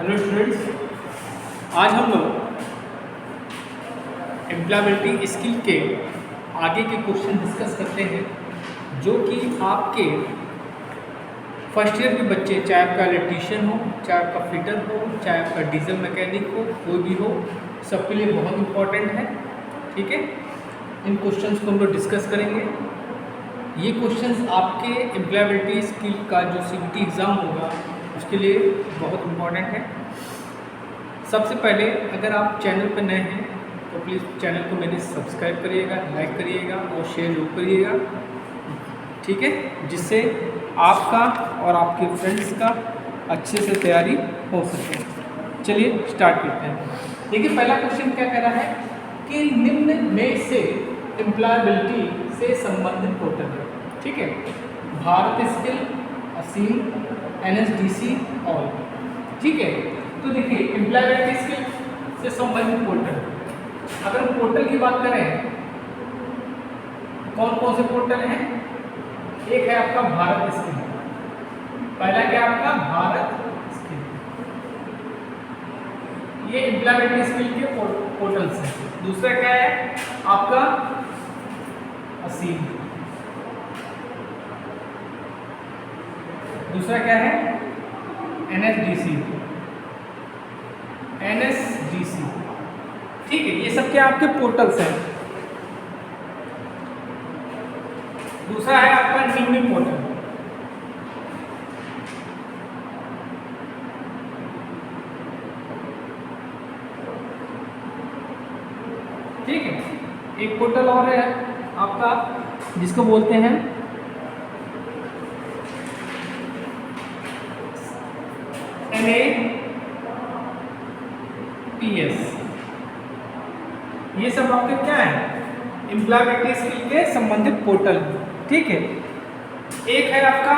Hello students, आज हम लोग एम्प्लॉयबिलिटी स्किल के आगे के क्वेश्चन डिस्कस करते हैं जो कि आपके फर्स्ट ईयर के बच्चे, चाहे आपका इलेक्ट्रीशियन हो, चाहे आपका फिटर हो, चाहे आपका डीजल मैकेनिक हो, कोई भी हो, सबके लिए बहुत इम्पोर्टेंट है। ठीक है, इन क्वेश्चंस को हम लोग डिस्कस करेंगे। ये क्वेश्चंस आपके एम्प्लॉयबिलिटी स्किल का जो CBT एग्ज़ाम होगा उसके लिए बहुत इम्पोर्टेंट है। सबसे पहले अगर आप चैनल पर नए हैं तो प्लीज़ चैनल को मेरे सब्सक्राइब करिएगा, लाइक करिएगा और शेयर जरूर करिएगा, ठीक है, जिससे आपका और आपके फ्रेंड्स का अच्छे से तैयारी हो सके। चलिए स्टार्ट करते हैं। देखिए, पहला क्वेश्चन क्या कह रहा है कि निम्न में से एम्प्लॉयबिलिटी से संबंधित पोर्टल है। ठीक है, भारत स्किल, असीम, NSDC ऑल। ठीक है, तो देखिए एम्प्लॉयबिलिटी स्किल से संबंधित पोर्टल, अगर हम पोर्टल की बात करें, कौन कौन से पोर्टल हैं? एक है आपका भारत स्किल। पहला क्या आपका भारत स्किल, ये एम्प्लॉयबिलिटी स्किल के पोर्टल्स हैं। दूसरा क्या है आपका असीम। दूसरा क्या है NSDC। ठीक है, ये सब क्या आपके पोर्टल्स हैं। दूसरा है आपका निम्न पोर्टल। ठीक है, एक पोर्टल और है आपका जिसको बोलते हैं NAPS। ये सब आपके क्या है? एम्प्लॉयबिलिटी स्किल के संबंधित पोर्टल। ठीक है, एक है आपका,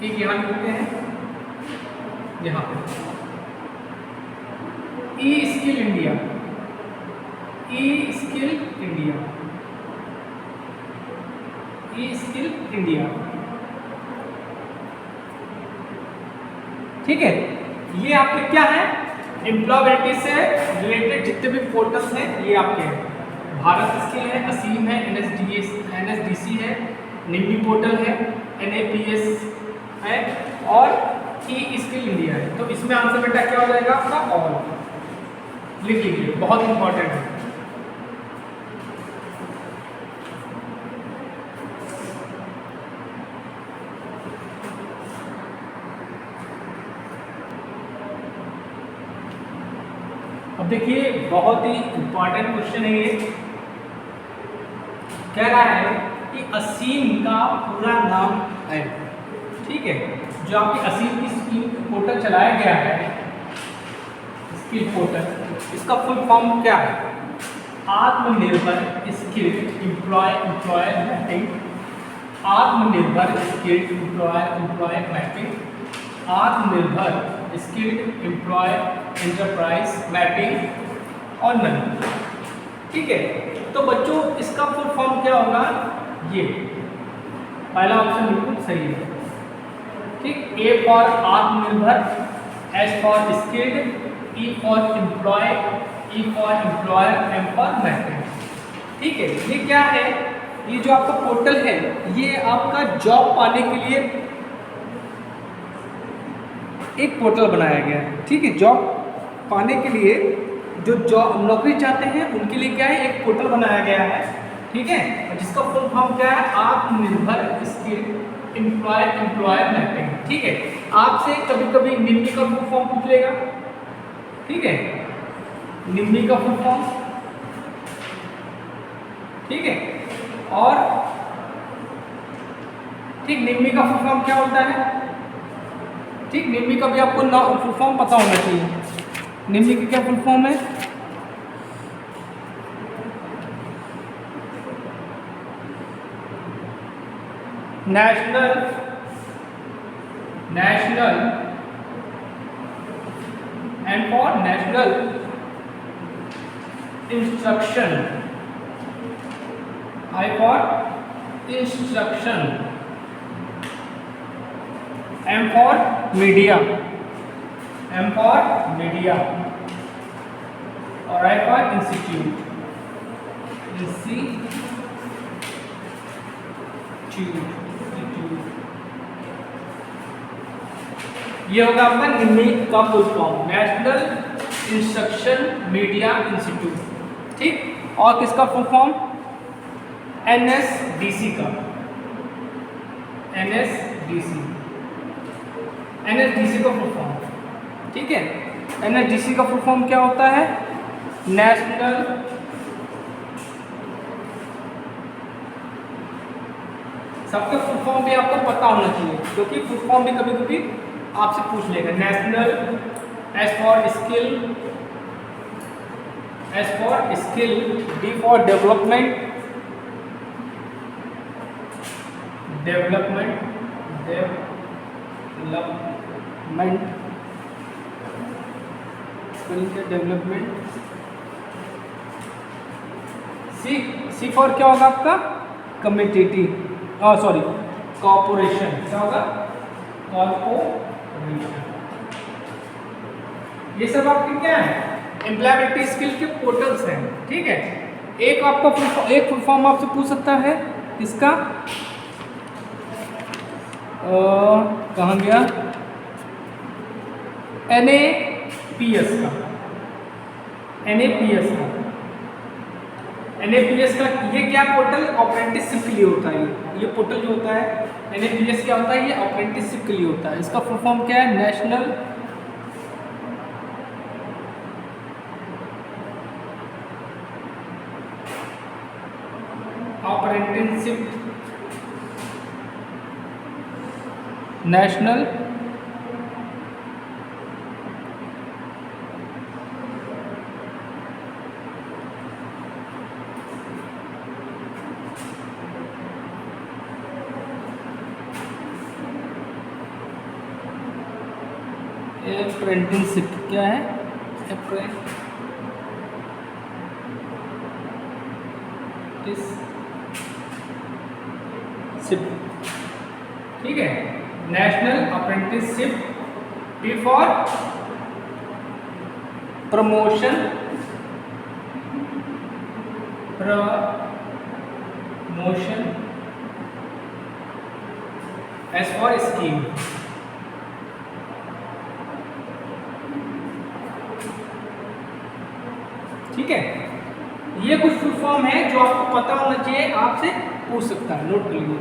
एक यहाँ लिखते हैं, यहाँ पे ई स्किल इंडिया। ठीक है, ये आपके क्या है? एम्प्लॉयबिलिटी से रिलेटेड जितने भी पोर्टल्स हैं ये आपके हैं। भारत स्किल है, असीम है, NSDC है, निम्नी पोर्टल है, NAPS है और ई स्किल इंडिया है। तो इसमें आंसर बेटा क्या हो जाएगा आपका? ऑल। लिख लीजिए, बहुत इंपॉर्टेंट है। अब देखिए, बहुत ही इंपॉर्टेंट क्वेश्चन है ये। कह रहा है कि असीम का पूरा नाम है। ठीक है, जो आपकी असीम की स्कीम पोर्टल चलाया गया है, स्किल पोर्टल, इसका फुल फॉर्म क्या है? आत्मनिर्भर स्किल एम्प्लॉयर मैपिंग। आत्मनिर्भर स्किल एम्प्लॉयर मैपिंग। आत्मनिर्भर स्किल्ड एम्प्लॉय एंटरप्राइज मैपिंग और नन। ठीक है, तो बच्चों इसका फुल फॉर्म क्या होगा? ये पहला ऑप्शन बिल्कुल सही है। ठीक, A फॉर आत्मनिर्भर, S for skilled, E for employ, E for employer, M for mapping. ठीक है, ये क्या है? ये जो आपका पोर्टल है ये आपका जॉब पाने के लिए एक पोर्टल बनाया गया है। ठीक है, जॉब पाने के लिए जो जॉब नौकरी चाहते हैं उनके लिए क्या है? एक पोर्टल बनाया गया है। ठीक है, जिसका फुल फॉर्म क्या है? आत्मनिर्भर स्किल एम्प्लॉयर मैपिंग। ठीक है, आपसे कभी कभी निम्नी का फुल फॉर्म पूछ लेगा। ठीक है, निम्नी का फुल फॉर्म। ठीक है, और ठीक निम्नी का फुल फॉर्म क्या होता है? ठीक, निम्मी का भी आपको फुल फॉर्म पता होना चाहिए। निम्मी की क्या फुल फॉर्म है? National and for national instruction, I for instruction M for media, M for media, और I for institute, institute, ये होगा आपका निम्न का full form, national instruction media institute. ठीक, और किसका फुल फॉर्म? NSDC का, NSDC, NSDC का फुल फॉर्म। ठीक है, NSDC का फुल फॉर्म क्या होता है? नेशनल सबका फुल फॉर्म भी आपको पता होना चाहिए, क्योंकि फुल फॉर्म भी कभी कभी आपसे पूछ लेगा। National, S for skill, S for skill, D for development, development, development, development, C for क्या होगा आपका? कम्पिटिटिव, सॉरी कॉर्पोरेशन, क्या होगा? कॉर्पोरेशन। ये सब आपके क्या है? एम्प्लॉयबिलिटी स्किल के पोर्टल्स हैं। ठीक है, एक आपका एक फुल फॉर्म आपसे पूछ सकता है, इसका कहाँ गया? NAPS का, NAPS का, NAPS का ये क्या पोर्टल? अप्रेंटिसशिप के लिए होता है। ये पोर्टल जो होता है NAPS क्या होता है? ये अप्रेंटिसशिप के लिए होता है। इसका फुल फॉर्म क्या है? नेशनल अप्रेंटिसशिप, नेशनल अप्रेंटिसशिप, क्या है? अप्रेंटिसशिप। ठीक है, national apprenticeship. P for promotion, promotion, S for scheme. ठीक है, ये कुछ फुल फॉर्म है जो आपको पता होना चाहिए, आपसे पूछ सकता है, नोट कर लीजिए।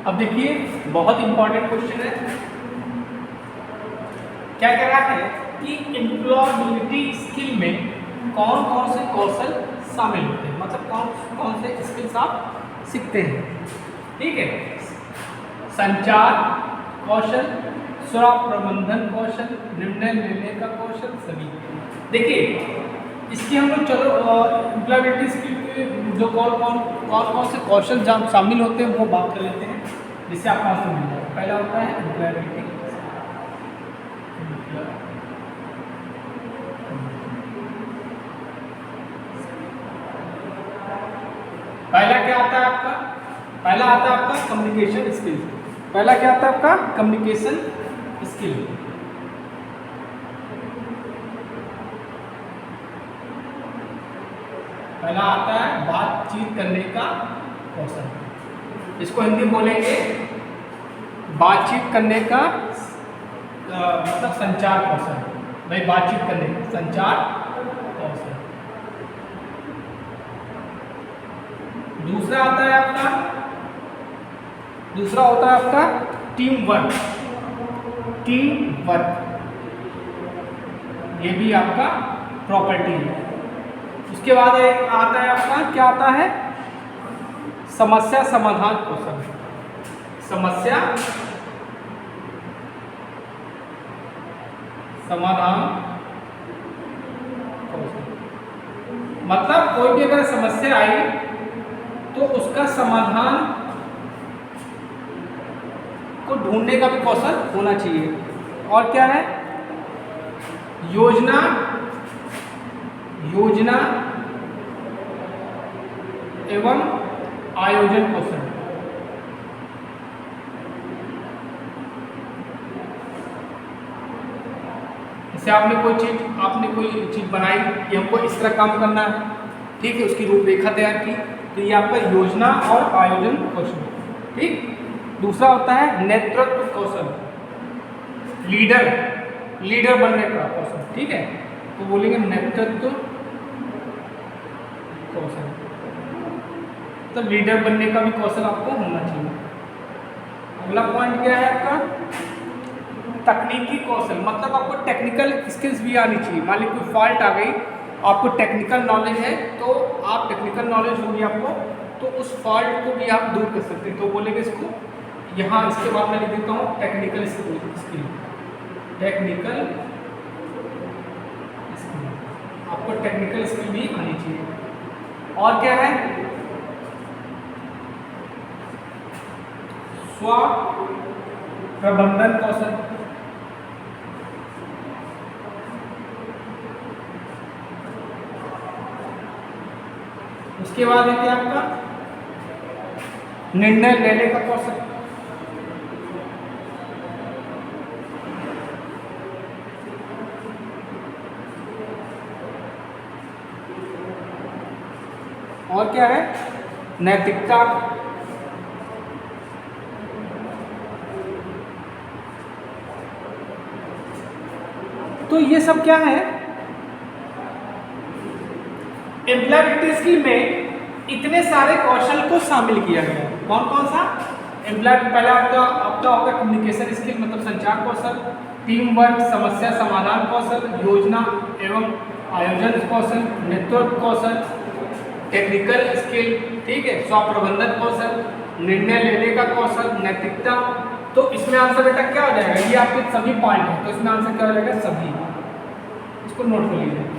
अब देखिए, बहुत इंपॉर्टेंट क्वेश्चन है। क्या कह रहा है कि एम्प्लॉयबिलिटी स्किल में कौन कौन से कौशल शामिल होते हैं, मतलब कौन कौन से स्किल्स आप सीखते हैं। ठीक है, संचार कौशल, स्व प्रबंधन कौशल, निर्णय लेने का कौशल, सभी। देखिए, इसकी हम लोग चलो एम्प्लॉयबिलिटी स्किल के जो कौन से कौशल शामिल होते हैं वो बात कर लेते हैं, जिससे आपको आंसर मिल जाए। पहला होता है एम्प्लॉयबिलिटी, पहला क्या आता है आपका? पहला आता है आपका कम्युनिकेशन स्किल्स। पहला क्या आता है आपका कम्युनिकेशन स्किल। पहला आता है बातचीत करने का कौशल, इसको हिंदी बोलेंगे बातचीत करने का मतलब संचार कौशल। भाई बातचीत करने का संचार कौशल। दूसरा आता है आपका, दूसरा होता है आपका टीम वर्क। टीम वर्क ये भी आपका प्रॉपर्टी है। उसके बाद एक आता है आपका, क्या आता है, समस्या समाधान कौशल। समस्या समाधान कौशल मतलब कोई भी अगर समस्या आई तो उसका समाधान को ढूंढने का भी कौशल होना चाहिए। और क्या है, योजना एवं आयोजन कौशल। जैसे आपने कोई चीज बनाई कि हमको इस तरह काम करना है, ठीक है, उसकी रूपरेखा तैयार की, तो ये आपका योजना और आयोजन कौशल। ठीक। दूसरा होता है नेतृत्व कौशल, लीडर बनने का कौशल। ठीक है, तो बोलेंगे नेतृत्व कौशल, तो लीडर बनने का भी कौशल आपको होना चाहिए। अगला पॉइंट क्या है आपका, तकनीकी कौशल, मतलब आपको टेक्निकल स्किल्स भी आनी चाहिए। मान लीजिए कोई फॉल्ट आ गई, आपको टेक्निकल नॉलेज है, तो आप टेक्निकल नॉलेज होगी आपको, तो उस फॉल्ट को भी आप दूर कर सकते हैं। तो बोलेंगे इसको, यहाँ इसके बाद मैं लिख देता हूँ टेक्निकल स्किल। टेक्निकल स्किल, आपको टेक्निकल स्किल भी आनी चाहिए। और क्या है, स्व प्रबंधन कौशल। उसके बाद है क्या आपका निर्णय लेने का कौशल। और क्या है, नैतिकता। तो ये सब क्या है, एम्प्लॉयबिलिटी स्किल में इतने सारे कौशल को शामिल किया गया। कौन कौन सा, एम्प्लॉय पहले आपका होगा कम्युनिकेशन स्किल मतलब संचार कौशल, टीम वर्क समस्या समाधान कौशल, योजना एवं आयोजन कौशल, नेतृत्व कौशल, टेक्निकल स्किल, ठीक है, स्व प्रबंधन कौशल, निर्णय लेने का कौशल, नैतिकता। तो इसमें आंसर बेटा क्या हो जाएगा, ये आपके सभी पॉइंट है, तो इसमें आंसर क्या हो जाएगा, सभी। इसको नोट कर लीजिए।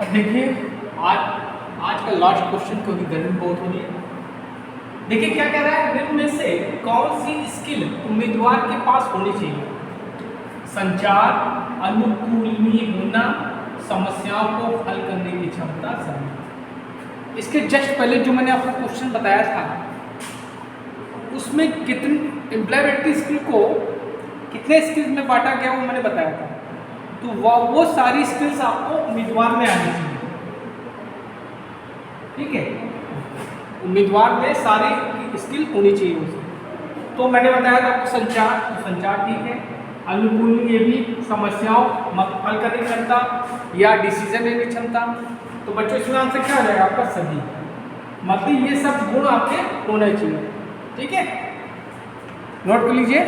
अब देखिए आज का लास्ट क्वेश्चन, क्योंकि गर्मी बहुत हो रही है। देखिए क्या कह रहा है, निम्न में से कौन सी स्किल उम्मीदवार के पास होनी चाहिए, संचार, अनुकूलनीय होना, समस्याओं को हल करने की क्षमता, सही। इसके जस्ट पहले जो मैंने आपको क्वेश्चन बताया था, उसमें कितनी एम्प्लॉयबिलिटी स्किल को कितने स्किल्स में बांटा गया वो मैंने बताया था। तो वो सारी स्किल्स आपको उम्मीदवार में आनी चाहिए। ठीक है, उम्मीदवार में सारी स्किल होनी चाहिए उसे। तो मैंने बताया था आपको संचार, तो संचार ठीक है, अनुकूल ये भी समस्याओं हल करने की क्षमता या डिसीजन लेने की क्षमता। तो बच्चों इसमें आंसर क्या हो जाएगा आपका, सभी। मतलब ये सब गुण आपके होने चाहिए। ठीक है, नोट कर लीजिए।